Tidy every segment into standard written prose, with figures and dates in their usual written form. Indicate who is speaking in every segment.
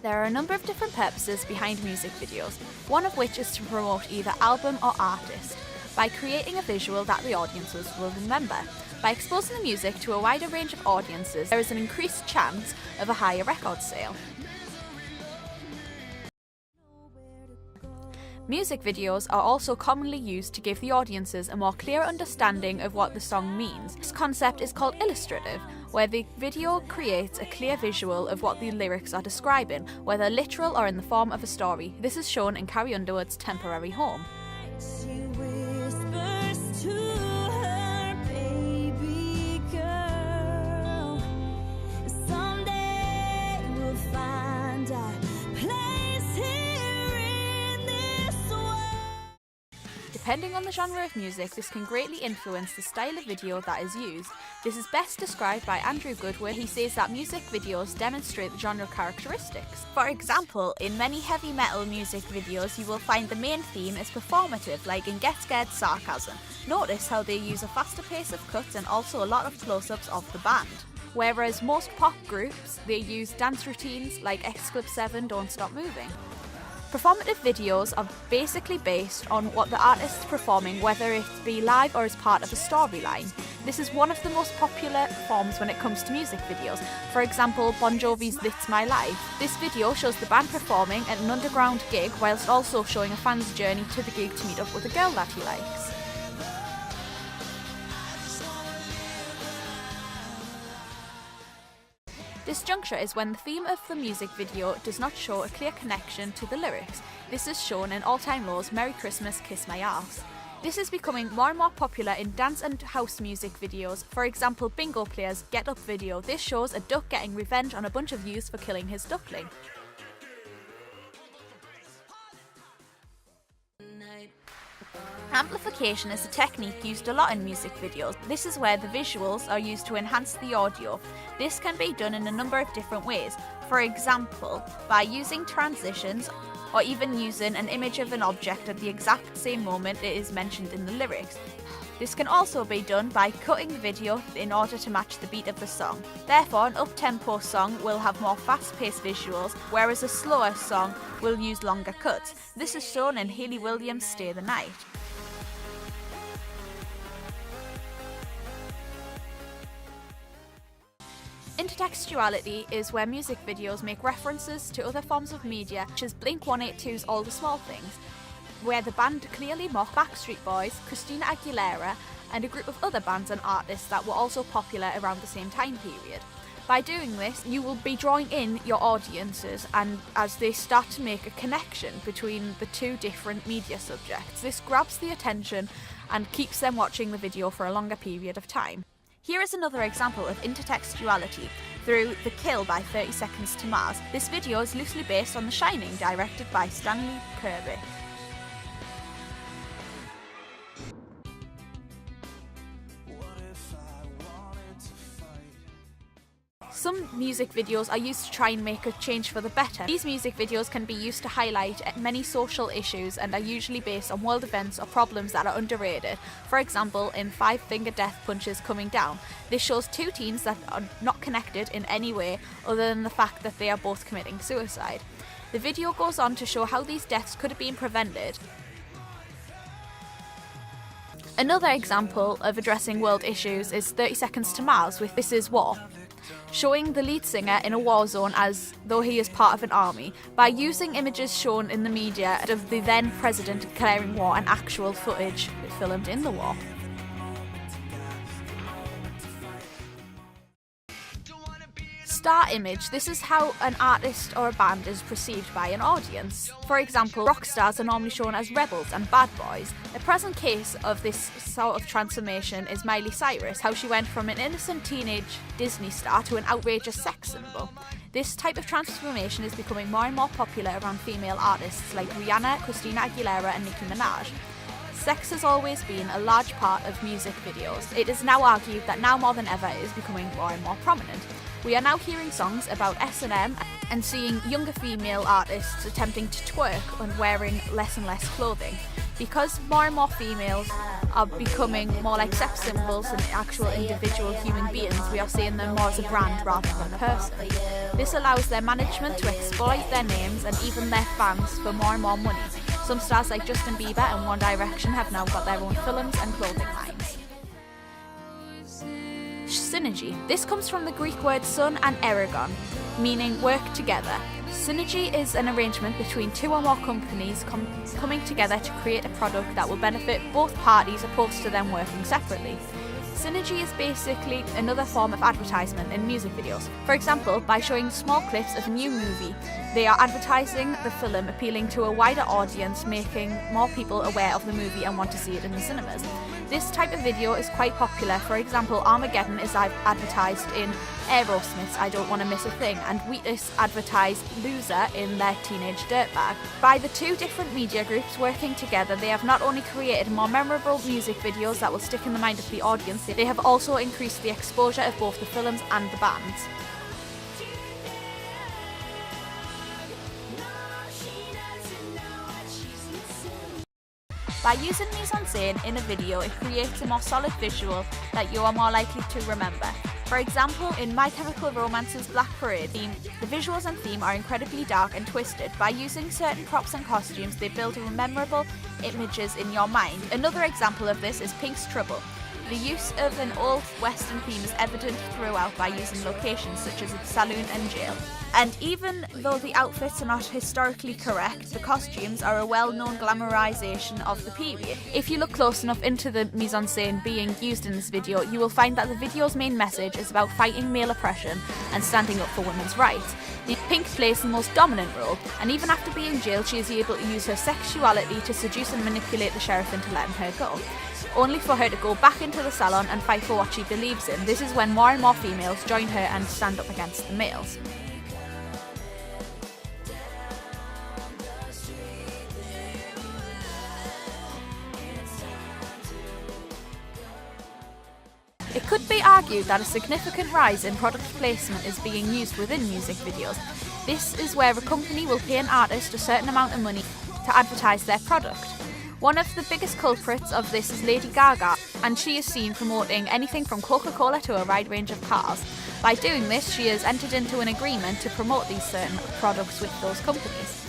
Speaker 1: There are a number of different purposes behind music videos, one of which is to promote either album or artist, by creating a visual that the audiences will remember. By exposing the music to a wider range of audiences, there is an increased chance of a higher record sale. Music videos are also commonly used to give the audiences a more clear understanding of what the song means. This concept is called illustrative, where the video creates a clear visual of what the lyrics are describing, whether literal or in the form of a story. This is shown in Carrie Underwood's Temporary Home. Depending on the genre of music, this can greatly influence the style of video that is used. This is best described by Andrew Goodwin. He says that music videos demonstrate the genre characteristics. For example, in many heavy metal music videos, you will find the main theme is performative, like in Get Scared Sarcasm. Notice how they use a faster pace of cuts and also a lot of close-ups of the band. Whereas most pop groups, they use dance routines like X-Club 7 Don't Stop Moving. Performative videos are basically based on what the artist is performing, whether it be live or as part of a storyline. This is one of the most popular forms when it comes to music videos. For example, Bon Jovi's It's My Life. This video shows the band performing at an underground gig whilst also showing a fan's journey to the gig to meet up with a girl that he likes. This juncture is when the theme of the music video does not show a clear connection to the lyrics. This is shown in All Time Low's Merry Christmas, Kiss My Arse. This is becoming more and more popular in dance and house music videos. For example, Bingo Player's Get Up video. This shows a duck getting revenge on a bunch of youths for killing his duckling. Amplification is a technique used a lot in music videos. This is where the visuals are used to enhance the audio. This can be done in a number of different ways. For example, by using transitions or even using an image of an object at the exact same moment it is mentioned in the lyrics. This can also be done by cutting the video in order to match the beat of the song. Therefore, an up-tempo song will have more fast-paced visuals, whereas a slower song will use longer cuts. This is shown in Hayley Williams' Stay the Night. Intertextuality is where music videos make references to other forms of media, such as Blink-182's All the Small Things, where the band clearly mock Backstreet Boys, Christina Aguilera, and a group of other bands and artists that were also popular around the same time period. By doing this, you will be drawing in your audiences, and as they start to make a connection between the two different media subjects, this grabs the attention and keeps them watching the video for a longer period of time. Here is another example of intertextuality through The Kill by 30 Seconds to Mars. This video is loosely based on The Shining, directed by Stanley Kubrick. Some music videos are used to try and make a change for the better. These music videos can be used to highlight many social issues and are usually based on world events or problems that are underrated. For example, in Five Finger Death Punches Coming Down, this shows two teens that are not connected in any way other than the fact that they are both committing suicide. The video goes on to show how these deaths could have been prevented. Another example of addressing world issues is 30 Seconds to Mars with This Is War, showing the lead singer in a war zone as though he is part of an army, by using images shown in the media of the then president declaring war and actual footage filmed in the war. Star image. This is how an artist or a band is perceived by an audience. For example, rock stars are normally shown as rebels and bad boys. A present case of this sort of transformation is Miley Cyrus, how she went from an innocent teenage Disney star to an outrageous sex symbol. This type of transformation is becoming more and more popular around female artists like Rihanna, Christina Aguilera and Nicki Minaj. Sex has always been a large part of music videos. It is now argued that now more than ever it is becoming more and more prominent. We are now hearing songs about S&M and seeing younger female artists attempting to twerk and wearing less and less clothing. Because more and more females are becoming more like sex symbols than actual individual human beings, we are seeing them more as a brand rather than a person. This allows their management to exploit their names and even their fans for more and more money. Some stars like Justin Bieber and One Direction have now got their own films and clothing lines. Synergy. This comes from the Greek word sun and ergon, meaning work together. Synergy is an arrangement between two or more companies coming together to create a product that will benefit both parties opposed to them working separately. Synergy is basically another form of advertisement in music videos. For example, by showing small clips of a new movie, they are advertising the film, appealing to a wider audience, making more people aware of the movie and want to see it in the cinemas. This type of video is quite popular. For example, Armageddon is advertised in Aerosmith's I Don't Want to Miss a Thing, and Wheatus advertised Loser in their Teenage Dirtbag. By the two different media groups working together, they have not only created more memorable music videos that will stick in the mind of the audience, they have also increased the exposure of both the films and the bands. By using mise-en-scène in a video, it creates a more solid visual that you are more likely to remember. For example, in My Chemical Romance's Black Parade theme, the visuals and theme are incredibly dark and twisted. By using certain props and costumes, they build memorable images in your mind. Another example of this is Pink's Trouble. The use of an old Western theme is evident throughout by using locations such as a saloon and jail. And even though the outfits are not historically correct, the costumes are a well-known glamorization of the period. If you look close enough into the mise-en-scène being used in this video, you will find that the video's main message is about fighting male oppression and standing up for women's rights. Pink plays the most dominant role, and even after being jailed, she is able to use her sexuality to seduce and manipulate the sheriff into letting her go, only for her to go back into the salon and fight for what she believes in. This is when more and more females join her and stand up against the males. It could be argued that a significant rise in product placement is being used within music videos. This is where a company will pay an artist a certain amount of money to advertise their product. One of the biggest culprits of this is Lady Gaga, and she is seen promoting anything from Coca-Cola to a wide range of cars. By doing this, she has entered into an agreement to promote these certain products with those companies.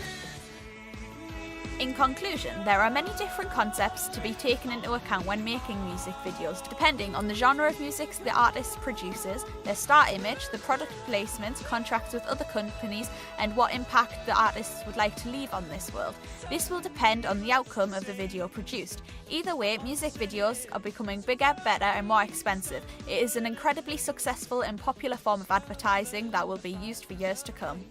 Speaker 1: In conclusion, there are many different concepts to be taken into account when making music videos, depending on the genre of music the artist produces, their star image, the product placement, contracts with other companies, and what impact the artists would like to leave on this world. This will depend on the outcome of the video produced. Either way, music videos are becoming bigger, better, and more expensive. It is an incredibly successful and popular form of advertising that will be used for years to come.